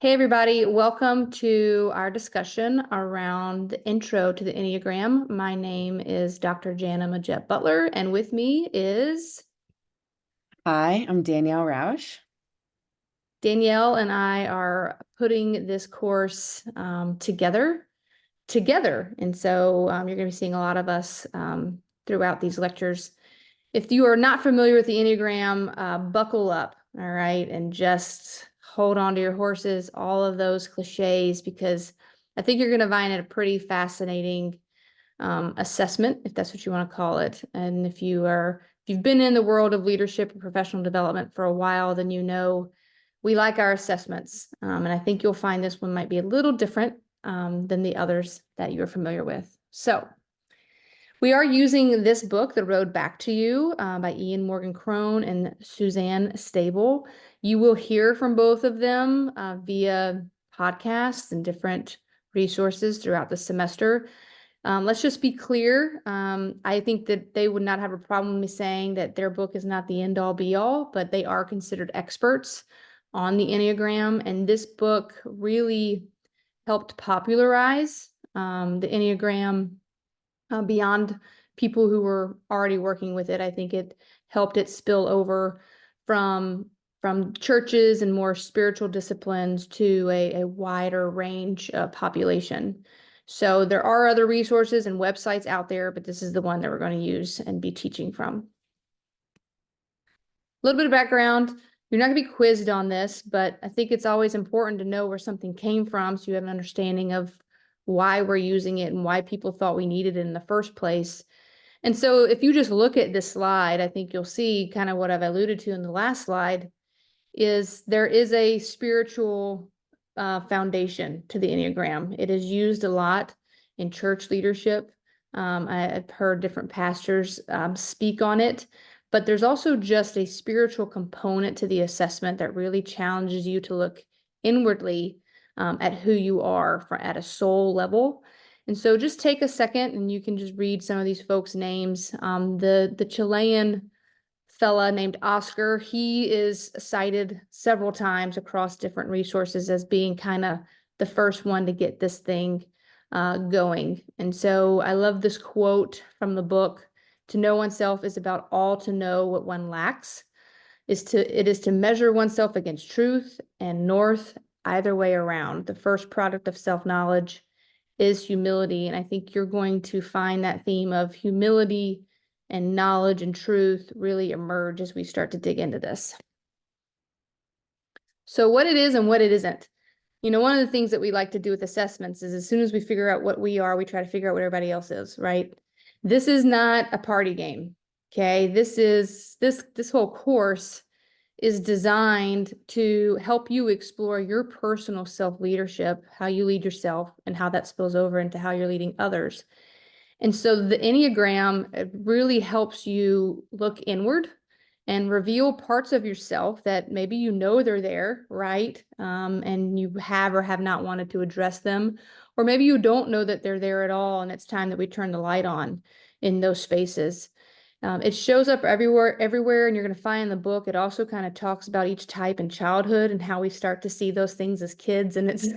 Hey, everybody. Welcome to our discussion around the intro to the Enneagram. My name is Dr. Jana Majette Butler, and with me is Hi, I'm Danielle Roush. Danielle, and I are putting this course together. And so you're going to be seeing a lot of us throughout these lectures. If you are not familiar with the Enneagram, buckle up, all right, and just hold on to your horses, all of those cliches, because I think you're going to find it a pretty fascinating assessment, if that's what you want to call it. And if you've been in the world of leadership and professional development for a while, then you know we like our assessments. And I think you'll find this one might be a little different than the others that you're familiar with. So we are using this book, The Road Back to You, by Ian Morgan Crone and Suzanne Stable. You will hear from both of them via podcasts and different resources throughout the semester. Let's just be clear. I think that they would not have a problem with me saying that their book is not the end-all be-all, but they are considered experts on the Enneagram. And this book really helped popularize the Enneagram beyond people who were already working with it. I think it helped it spill over from churches and more spiritual disciplines to a wider range of population. So there are other resources and websites out there, but this is the one that we're going to use and be teaching from. A little bit of background. You're not going to be quizzed on this, but I think it's always important to know where something came from so you have an understanding of why we're using it and why people thought we needed it in the first place. And so if you just look at this slide, I think you'll see kind of what I've alluded to in the last slide is there is a spiritual foundation to the Enneagram. It is used a lot in church leadership. I've heard different pastors speak on it, but there's also just a spiritual component to the assessment that really challenges you to look inwardly at who you are at a soul level. And so just take a second and you can just read some of these folks' names. The Chilean fella named Oscar, he is cited several times across different resources as being kind of the first one to get this thing going. And so I love this quote from the book: "To know oneself is about all to know what one lacks. It is to measure oneself against truth and north, either way around. The first product of self-knowledge is humility." And I think you're going to find that theme of humility and knowledge and truth really emerge as we start to dig into this. So what it is and what it isn't. You know, one of the things that we like to do with assessments is as soon as we figure out what we are, we try to figure out what everybody else is, right? This is not a party game, okay? This whole course is designed to help you explore your personal self-leadership, how you lead yourself, and how that spills over into how you're leading others. And so the Enneagram really helps you look inward and reveal parts of yourself that maybe you know they're there, right? And you have or have not wanted to address them. Or maybe you don't know that they're there at all, and it's time that we turn the light on in those spaces. It shows up everywhere, and you're going to find in the book, it also kind of talks about each type in childhood and how we start to see those things as kids. And it's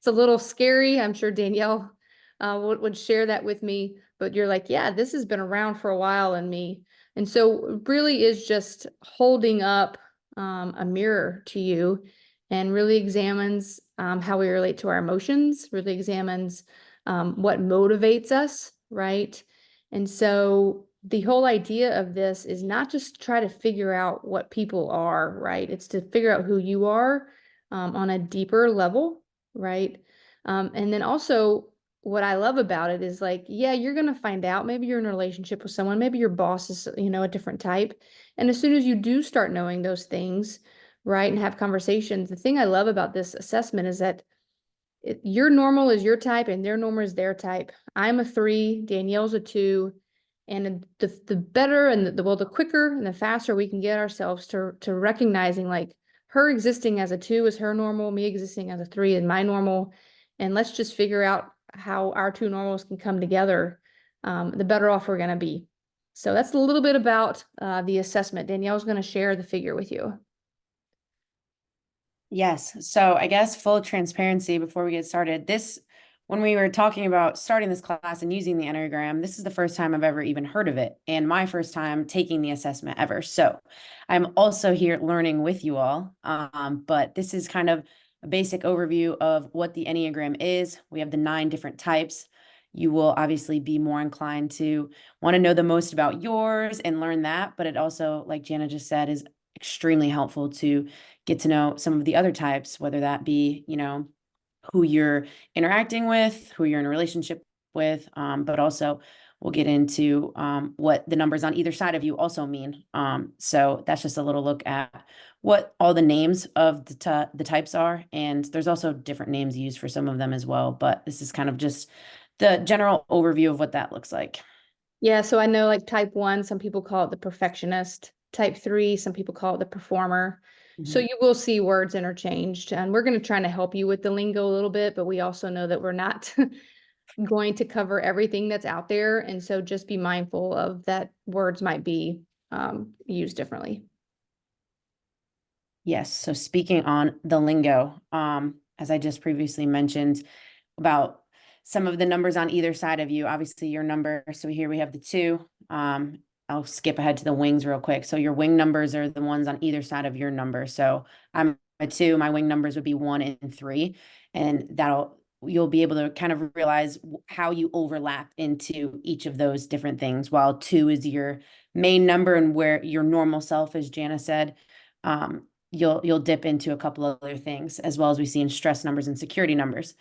a little scary. I'm sure Danielle would share that with me, but you're like, yeah, this has been around for a while in me. And so it really is just holding up a mirror to you and really examines how we relate to our emotions, really examines what motivates us, right? And so the whole idea of this is not just to try to figure out what people are, right? It's to figure out who you are on a deeper level, right? And then also what I love about it is like, yeah, you're going to find out, maybe you're in a relationship with someone, maybe your boss is, you know, a different type. And as soon as you do start knowing those things, right, and have conversations, the thing I love about this assessment is that your normal is your type and their normal is their type. I'm a 3, Danielle's a 2. And the better and the quicker and the faster we can get ourselves to recognizing like her existing as a 2 is her normal, me existing as a 3 is my normal. And let's just figure out how our two normals can come together, the better off we're going to be. So that's a little bit about the assessment. Danielle's going to share the figure with you. Yes. So I guess full transparency before we get started. When we were talking about starting this class and using the Enneagram, this is the first time I've ever even heard of it and my first time taking the assessment ever. So I'm also here learning with you all. But this is kind of a basic overview of what the Enneagram is. We have the 9 different types. You will obviously be more inclined to want to know the most about yours and learn that. But it also, like Jana just said, is extremely helpful to get to know some of the other types, whether that be, who you're interacting with, who you're in a relationship with, but also we'll get into what the numbers on either side of you also mean. So that's just a little look at what all the names of the types are. And there's also different names used for some of them as well. But this is kind of just the general overview of what that looks like. Yeah, so I know like type 1, some people call it the perfectionist. Type 3, some people call it the performer. So Mhm. you will see words interchanged, and we're going to try to help you with the lingo a little bit, but we also know that we're not going to cover everything that's out there. And so just be mindful of that words might be used differently. Yes. So speaking on the lingo, as I just previously mentioned about some of the numbers on either side of you, obviously your number. So here we have the 2. I'll skip ahead to the wings real quick. So your wing numbers are the ones on either side of your number. So I'm a 2, my wing numbers would be 1 and 3. And you'll be able to kind of realize how you overlap into each of those different things. While 2 is your main number and where your normal self, as Jana said, you'll dip into a couple of other things, as well as we see in stress numbers and security numbers.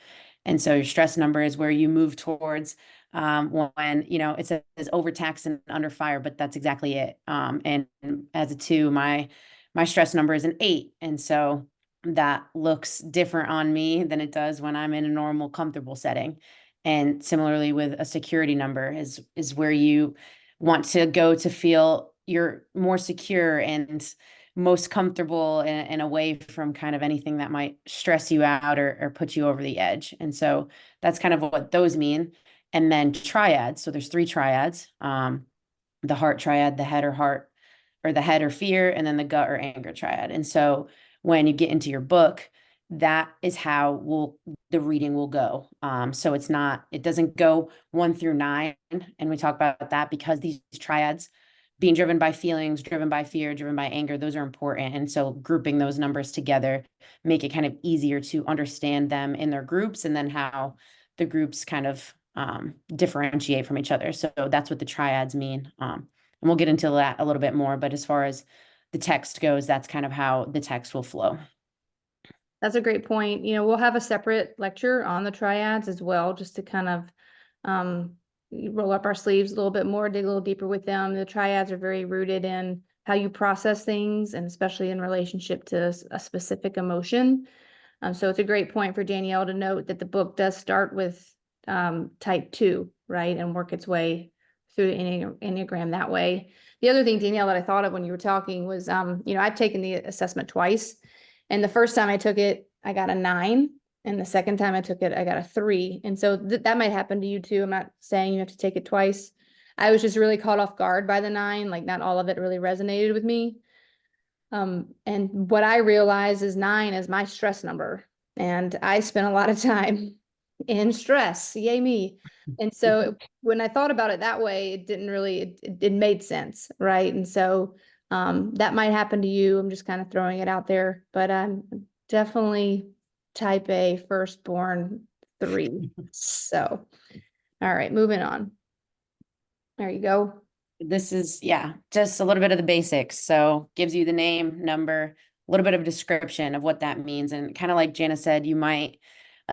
And so your stress number is where you move towards when, it says overtaxed and under fire, but that's exactly it. And as a 2, my stress number is an 8. And so that looks different on me than it does when I'm in a normal, comfortable setting. And similarly with a security number is where you want to go to feel you're more secure and most comfortable and away from kind of anything that might stress you out or put you over the edge. And so that's kind of what those mean. And then triads. So there's 3 triads. The heart triad, the head or heart, or the head or fear, and then the gut or anger triad. And so when you get into your book, that is how the reading will go. So it doesn't go 1 through 9. And we talk about that because these triads being driven by feelings, driven by fear, driven by anger, those are important. And so grouping those numbers together make it kind of easier to understand them in their groups and then how the groups kind of differentiate from each other. So that's what the triads mean. And we'll get into that a little bit more. But as far as the text goes, that's kind of how the text will flow. That's a great point. We'll have a separate lecture on the triads as well, just to kind of um, roll up our sleeves a little bit more, dig a little deeper with them. The triads are very rooted in how you process things, and especially in relationship to a specific emotion. So it's a great point for Danielle to note that the book does start with type 2, right, and work its way through the Enneagram that way. The other thing, Danielle, that I thought of when you were talking was, I've taken the assessment twice. And the first time I took it, I got a 9. And the second time I took it, I got a 3. And so that might happen to you too. I'm not saying you have to take it twice. I was just really caught off guard by the 9. Like, not all of it really resonated with me. And what I realize is 9 is my stress number. And I spent a lot of time in stress. Yay me. And so when I thought about it that way, it didn't really, it made sense, right? And so that might happen to you. I'm just kind of throwing it out there, but I'm definitely type A, firstborn 3. So, all right, moving on. There you go. This is, yeah, just a little bit of the basics. So gives you the name, number, a little bit of a description of what that means. And kind of like Jana said, you might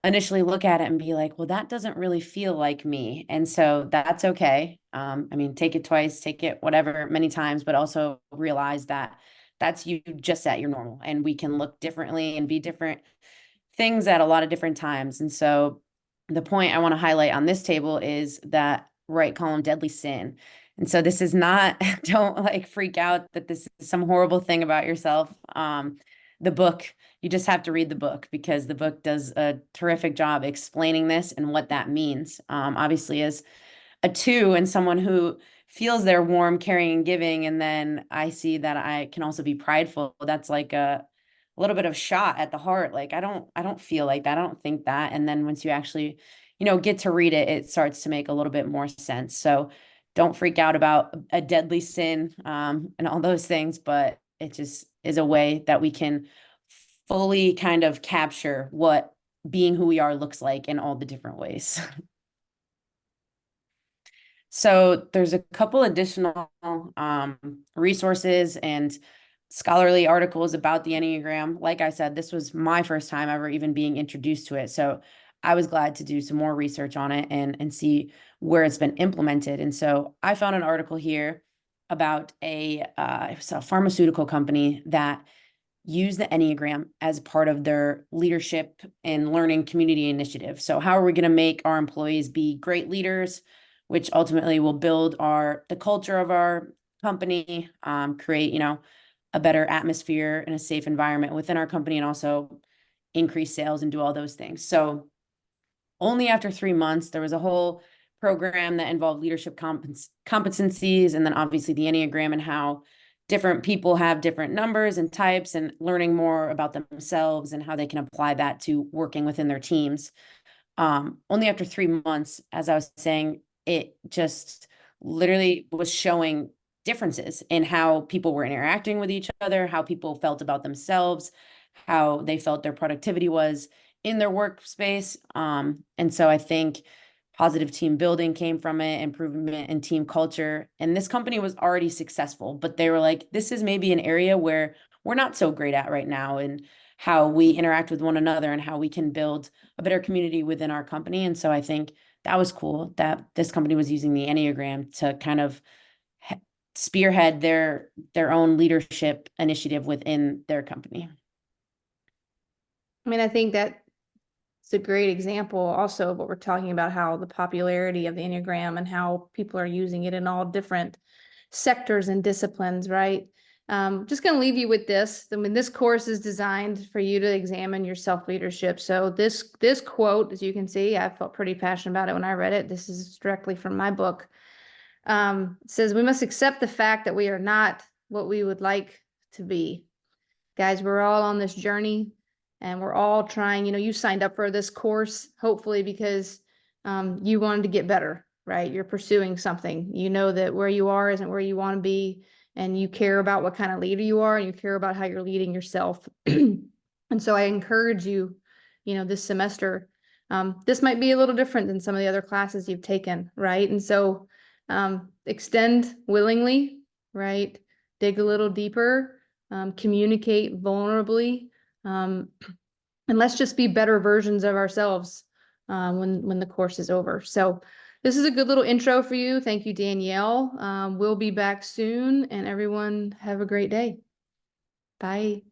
initially look at it and be like, well, that doesn't really feel like me. And so that's okay. I mean, take it twice, take it whatever, many times, but also realize that that's you just at your normal and we can look differently and be different things at a lot of different times. And so the point I want to highlight on this table is that right column, deadly sin. And so this is not, don't like freak out that this is some horrible thing about yourself. The book, you just have to read the book because the book does a terrific job explaining this and what that means. Obviously, as a 2 and someone who feels they're warm, caring, and giving, and then I see that I can also be prideful. That's like a little bit of shot at the heart. Like, I don't feel like that. I don't think that. And then once you actually, get to read it, it starts to make a little bit more sense. So don't freak out about a deadly sin, and all those things, but it just is a way that we can fully kind of capture what being who we are looks like in all the different ways. So there's a couple additional resources and scholarly articles about the Enneagram. Like I said, this was my first time ever even being introduced to it. So I was glad to do some more research on it and see where it's been implemented. And so I found an article here about it was a pharmaceutical company that use the Enneagram as part of their leadership and learning community initiative. So how are we going to make our employees be great leaders, which ultimately will build the culture of our company, create, a better atmosphere and a safe environment within our company, and also increase sales and do all those things. So only after 3 months, there was a whole program that involved leadership competencies, and then obviously the Enneagram and how different people have different numbers and types, and learning more about themselves and how they can apply that to working within their teams. Only after 3 months, as I was saying, it just literally was showing differences in how people were interacting with each other, how people felt about themselves, how they felt their productivity was in their workspace. And so I think positive team building came from it, improvement in team culture. And this company was already successful, but they were like, this is maybe an area where we're not so great at right now, and how we interact with one another and how we can build a better community within our company. And so I think that was cool that this company was using the Enneagram to kind of spearhead their own leadership initiative within their company. I mean, I think that it's a great example also of what we're talking about, how the popularity of the Enneagram and how people are using it in all different sectors and disciplines, right? Just going to leave you with this. I mean, this course is designed for you to examine your self-leadership. So this quote, as you can see, I felt pretty passionate about it when I read it. This is directly from my book. It says, we must accept the fact that we are not what we would like to be. Guys, we're all on this journey, and we're all trying. You signed up for this course, hopefully because you wanted to get better, right? You're pursuing something. You know that where you are isn't where you want to be, and you care about what kind of leader you are, and you care about how you're leading yourself. And so I encourage you, this semester, this might be a little different than some of the other classes you've taken, right? And so extend willingly, right? Dig a little deeper, communicate vulnerably, and let's just be better versions of ourselves when the course is over. So this is a good little intro for you. Thank you, Danielle. We'll be back soon, and everyone have a great day. Bye.